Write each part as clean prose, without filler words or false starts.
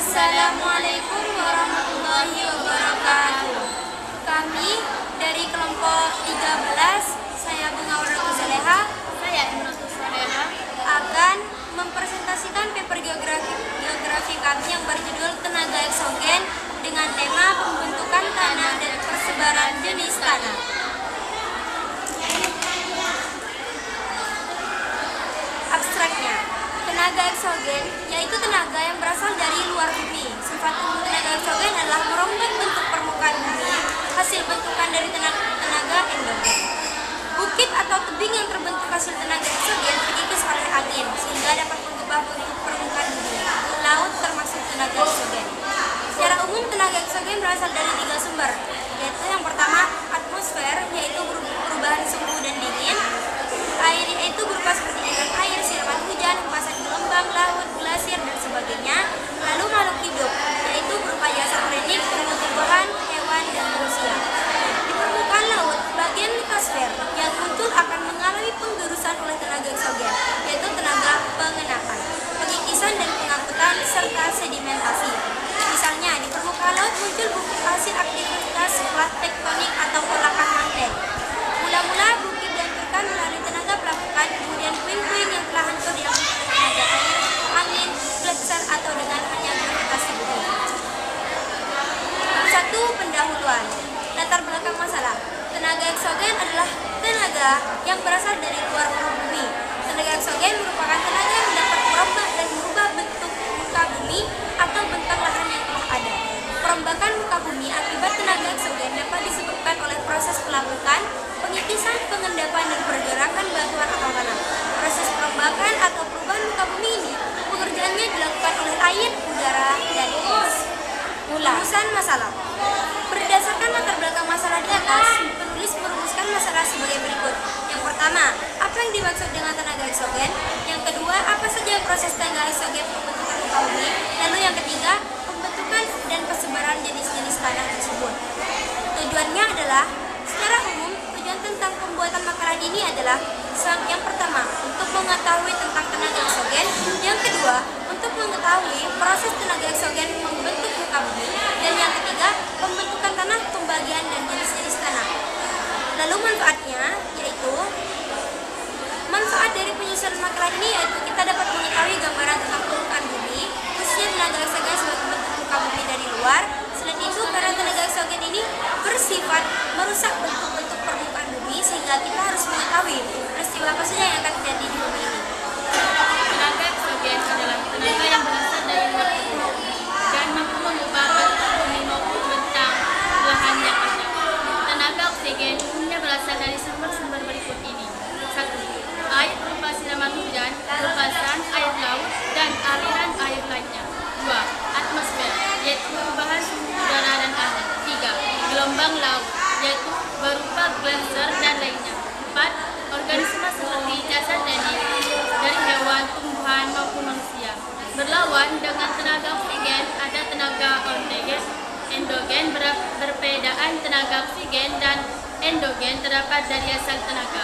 Assalamualaikum warahmatullahi wabarakatuh. Kami dari kelompok 13, saya Bunga Waratu Zaleha, Saya Imrotus Soleha akan mempresentasikan paper geografi kami yang berjudul Tenaga Eksogen dengan tema pembentukan tanah dan persebaran jenis tanah. Abstraknya, tenaga eksogen yaitu tenaga yang berasal dari luar bumi. Sifat umum tenaga eksogen adalah merombak bentuk permukaan bumi hasil bentukan dari tenaga endogen. Bukit atau tebing yang terbentuk hasil tenaga eksogen terkikis oleh angin sehingga dapat mengubah bentuk permukaan bumi. Laut termasuk tenaga eksogen. Secara umum tenaga eksogen berasal dari 3 sumber, yaitu yang pertama atmosfer, yaitu perubahan suhu dan dingin. Air yaitu berupa seperti dengan air, siraman hujan, hempasan gelombang, laut, glasier, dan sebagainya. Lalu makhluk hidup, yaitu berupa jasa teknik, tumbuh-tumbuhan, hewan, dan manusia. Di permukaan laut, bagian litosfer yang muncul akan mengalami penggerusan oleh tenaga eksogen, yaitu tenaga pengenakan, pengikisan dan pengangkutan, serta sedimentasi. Misalnya, di permukaan laut muncul bukit hasil aktivitas plat tektonik atau polakan mantel. Mula-mula bukit dihancurkan melalui tenaga pelapukan, kemudian puing-puing yang telah hancur dilakukan oleh tenaga air, angin, gletser atau dengan hanya gravitasi bumi. 1. Pendahuluan. Latar belakang masalah. Tenaga eksogen adalah tenaga yang berasal dari luar bumi. Tenaga eksogen merupakan tenaga yang dapat merombak dan merubah bentuk muka bumi atau bentang lahan yang telah ada. Perombakan muka bumi akibat tenaga eksogen dapat disebabkan oleh proses pelapukan, pengikisan, pengendapan, dan pergerakan batuan atau tanah. Proses perombakan atau perubahan muka bumi ini pengerjaannya dilakukan oleh air, udara, dan gas. Rumusan masalah. Berdasarkan latar belakang masalah di atas, penulis merumuskan masalah sebagai berikut. Yang pertama, apa yang dimaksud dengan tenaga eksogen? Yang kedua, apa saja proses tenaga eksogen pembentukan muka bumi? Lalu yang ketiga, pembentukan dan persebaran jenis-jenis tanah tersebut. Tujuannya adalah, secara umum, tujuan tentang pembuatan makalah ini adalah yang pertama, untuk mengetahui tentang tenaga eksogen. Yang kedua, untuk mengetahui proses tenaga eksogen membentuk muka bumi. Dan yang ketiga, pembentukan tanah, pembagian, dan jenis-jenis tanah. Lalu manfaatnya, yaitu manfaat dari penyusunan makalah ini yaitu kita dapat mengetahui gambaran tentang permukaan bumi, khususnya tenaga eksogen sebagai bentuk muka bumi dari luar. Selain itu, karena tenaga eksogen ini bersifat merusak bentuk-bentuk permukaan bumi, sehingga kita harus mengetahui peristiwa apa saja yang akan terjadi di bumi ini. Tenaga eksogen adalah tenaga yang berasal dari luar bumi dan mampu mengubah bentuk bumi maupun bentang lahan yang ada. Tenaga oksigen umumnya berasal dari sumber-sumber berikut ini. 1. Air berupa siraman hujan, hempasan air laut, dan aliran air lainnya. 2. Atmosfer, yaitu perubahan suhu udara dan angin. 3. Gelombang laut, yaitu berupa gletser dan lainnya. 4. Organisme seperti jasa teknik dari hewan, tumbuhan, maupun manusia. Berlawan dengan tenaga oksigen, ada tenaga endogen. Perbedaan tenaga oksigen dan endogen terdapat dari asal tenaga.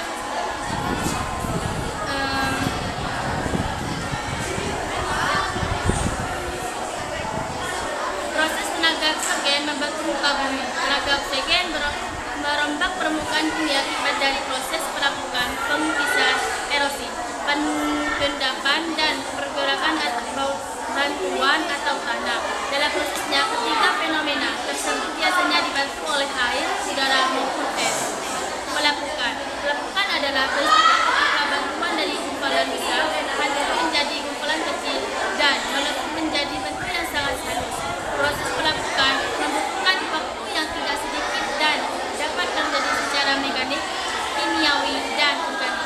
Proses tenaga eksogen membentuk muka bumi. Tenaga oksigen merombak permukaan bumi akibat dari proses pelapukan, pengikisan, erosi, pengendapan, dan pergerakan atau bantuan atau tanah. Dalam prosesnya, ketiga fenomena tersebut biasanya dibantu oleh air, udara, maupun es. Pelapukan adalah bentuk bantuan dari gumpalan besar hancur menjadi gumpalan kecil dan melepuh menjadi bentuk yang sangat halus. Proses pelapukan membutuhkan waktu yang tidak sedikit dan dapat terjadi secara mekanik, kimiawi, dan organik.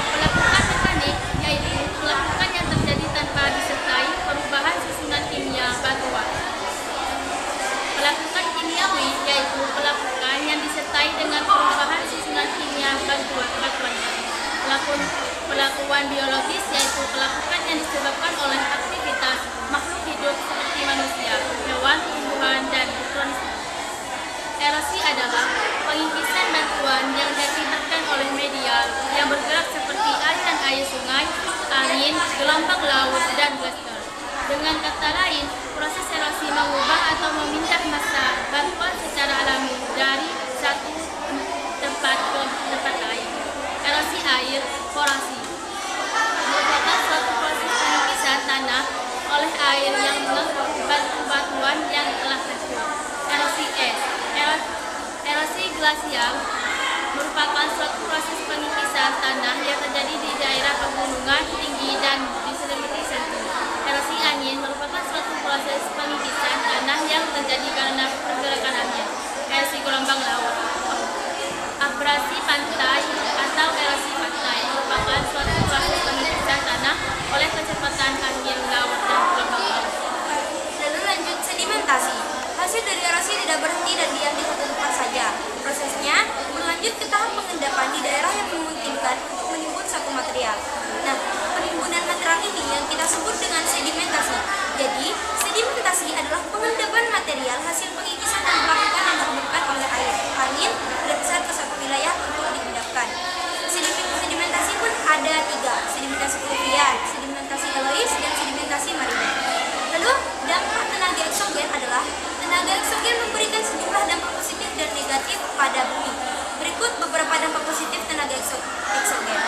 Pelapukan mekanik yaitu pelapukan yang terjadi tanpa disertai perubahan susunan kimia batuan. Pelapukan kimiawi yaitu pelapukan yang disertai dengan perubahan susunan kimia batuannya. Pelapukan biologis yaitu pelapukan yang disebabkan oleh aktivitas makhluk hidup seperti manusia, hewan, tumbuhan, dan mikroorganisme. Erosi adalah pengikisan batuan yang dari gelombang laut, dan gletser. Dengan kata lain, proses erosi mengubah atau memindah massa batuan secara alami dari satu tempat ke tempat lain. Erosi air, korasi, merupakan suatu proses pengikisan tanah oleh air yang mengangkut batu-batuan yang telah hancur. Erosi es, erosi glasial merupakan suatu proses pengikisan tanah yang terjadi di daerah pegunungan tinggi dan diselimuti salju. Erosi angin merupakan suatu proses pengikisan tanah yang terjadi karena pergerakan angin. Erosi gelombang laut, abrasi pantai atau erosi pantai merupakan suatu proses pengikisan tanah oleh kecepatan angin laut dan gelombang laut. Lalu lanjut sedimentasi. Hasil dari erosi tidak berhenti dan diam di satu tempat saja. Prosesnya berlanjut ke tahap pengendapan di daerah yang memungkinkan untuk menimbun satu material. Nah, penimbunan material ini yang kita sebut dengan sedimentasi. Jadi, sedimentasi adalah pengendapan material hasil pengikisan dan pelapukan yang dilakukan oleh air, angin, dan besar ke satu wilayah untuk diendapkan. Sedimentasi pun ada 3, sedimentasi fluvial, sedimentasi elois, dan sedimentasi marina. Lalu, dampak tenaga eksogen adalah tenaga eksogen memberikan sejumlah dampak positif dan negatif pada bumi. Berikut beberapa dampak positif tenaga eksogen.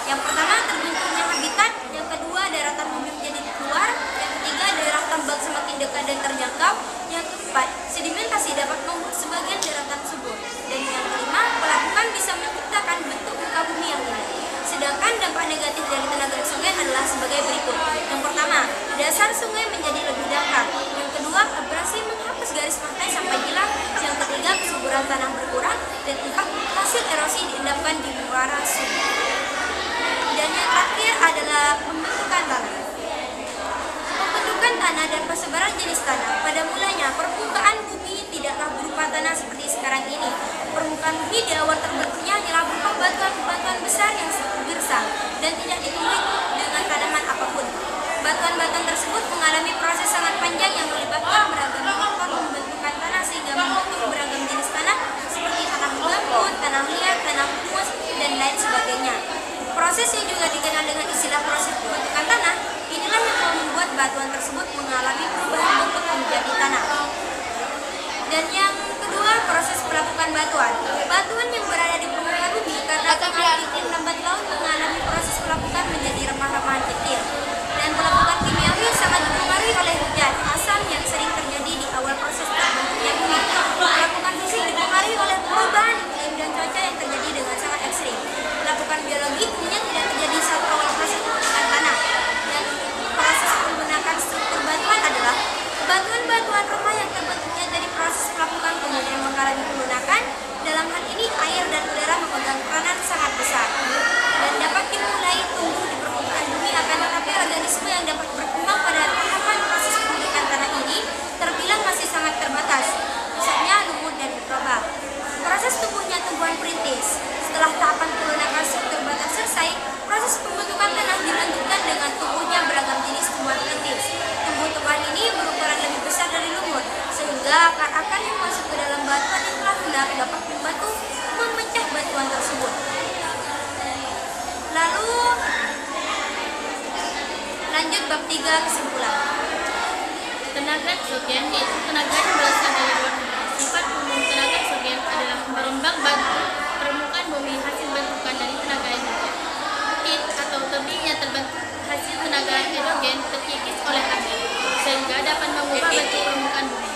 Yang pertama, terbentuknya habitat. Yang kedua, daratan bumi menjadi keluar. Yang ketiga, daerah tambang semakin dekat dan terjangkau. Yang keempat, sedimentasi dapat membuat sebagian daratan subur. Dan yang kelima, pelapukan bisa menciptakan bentuk muka bumi yang indah. Sedangkan dampak negatif dari tenaga eksogen adalah sebagai berikut. Yang pertama, dasar sungai menjadi lebih dangkal. Yang kedua, abrasi menghapus garis pantai sampai hilang. Yang ketiga, kesuburan tanah berkurang. Dan empat, hasil erosi diendapkan di muara sungai. Dan yang terakhir adalah pembentukan tanah. Pembentukan tanah dan persebaran jenis tanah. Pada mulanya, permukaan bumi tidaklah berupa tanah seperti sekarang ini. Permukaan bumi di awal terbentuknya hanyalah berupa batuan-batuan besar yang gersang dan tidak ditumbuhi dengan tanaman apapun. Batuan-batuan tersebut mengalami proses sangat panjang yang melibatkan beragam faktor pembentukan tanah sehingga membentuk beragam jenis tanah seperti tanah gambut, tanah liat, tanah humus, dan lain sebagainya. Proses yang juga dikenal dengan istilah proses pembentukan tanah, inilah yang membuat batuan tersebut mengalami perubahan bentuk menjadi tanah. Dan yang kedua, proses pelapukan batuan. Batuan yang berada di permukaan bumi karena pengaruh iklim lambat laut mengalami proses pelapukan menjadi remah-remahan kecil. Dan pelapukan kimiawi sangat dipengaruhi oleh hujan, asam yang sering terjadi di awal proses terbentuknya bumi. Pelapukan fisik dipengaruhi oleh perubahan iklim dan cuaca yang terjadi dengan sangat ekstrim. Pelapukan biologi umumnya tidak terjadi saat awal proses pembentukan tanah. Dan proses menggunakan struktur batuan adalah batuan-batuan remah yang terbentuknya dari proses pelapukan kemudian mengalami pelunakan. Dalam hal ini air dan udara memegang peranan sangat besar dan dapat dimulai tumbuh di permukaan bumi, akan tetapi organisme yang dapat berkembang pada tahapan proses pembentukan tanah ini terbilang masih sangat terbatas, misalnya lumut dan mikroba. Proses tumbuhnya tumbuhan perintis. Setelah tahapan pelunakan struktur batang selesai, proses pembentukan tanah dilanjutkan dengan tumbuhnya beragam jenis tumbuhan perintis. Tumbuh-tumbuhan ini berukuran lebih besar dari lumut, sehingga akar-akar yang masuk ke dalam batuan yang telah lunak dapat membantu memecah batuan tersebut. Lalu lanjut bab 3, kesimpulan. Tenaga eksogen yaitu tenaga yang berasal dari luar bumi. Sifat umum tenaga eksogen adalah merombak permukaan bumi hasil bentukan dari tenaga eksogen. Heat atau tebing yang terbentuk hasil tenaga eksogen terkikis oleh angin sehingga dapat mengubah bentuk permukaan bumi.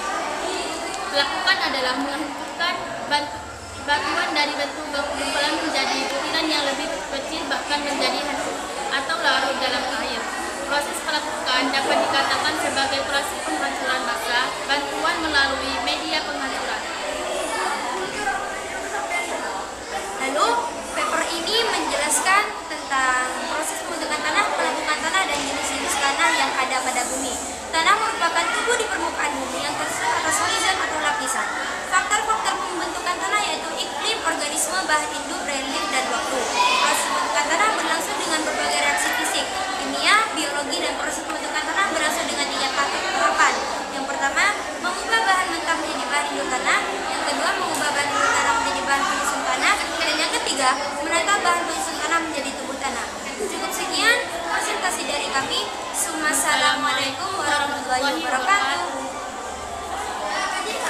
Pelapukan adalah menghancurkan batuan dari bentuk gumpalan menjadi butiran yang lebih kecil, bahkan menjadi hancur atau larut dalam air. Proses pelapukan dapat dikatakan sebagai proses penghancuran massa bantuan melalui media penghancuran. Lalu, paper ini menjelaskan tentang proses pembentukan tanah, pelapukan tanah, dan jenis-jenis tanah yang ada pada bumi. Tanah merupakan tubuh di permukaan bumi yang tersusun atas horizon atau lapisan. Faktor-faktor pembentukan tanah yaitu iklim, organisme, bahan hidup, relief, dan waktu. Proses pembentukan tanah berlangsung dengan berbagai reaksi fisik, kimia, biologi, dan proses pembentukan tanah berlangsung dengan 3 tahapan. Yang pertama, mengubah bahan mentah menjadi bahan hidup tanah. Yang kedua, mengubah bahan hidup tanah menjadi bahan penyusun tanah. Dan yang ketiga, menata bahan penyusun tanah menjadi tubuh tanah. Cukup sekian presentasi Wassalamualaikum warahmatullahi wabarakatuh.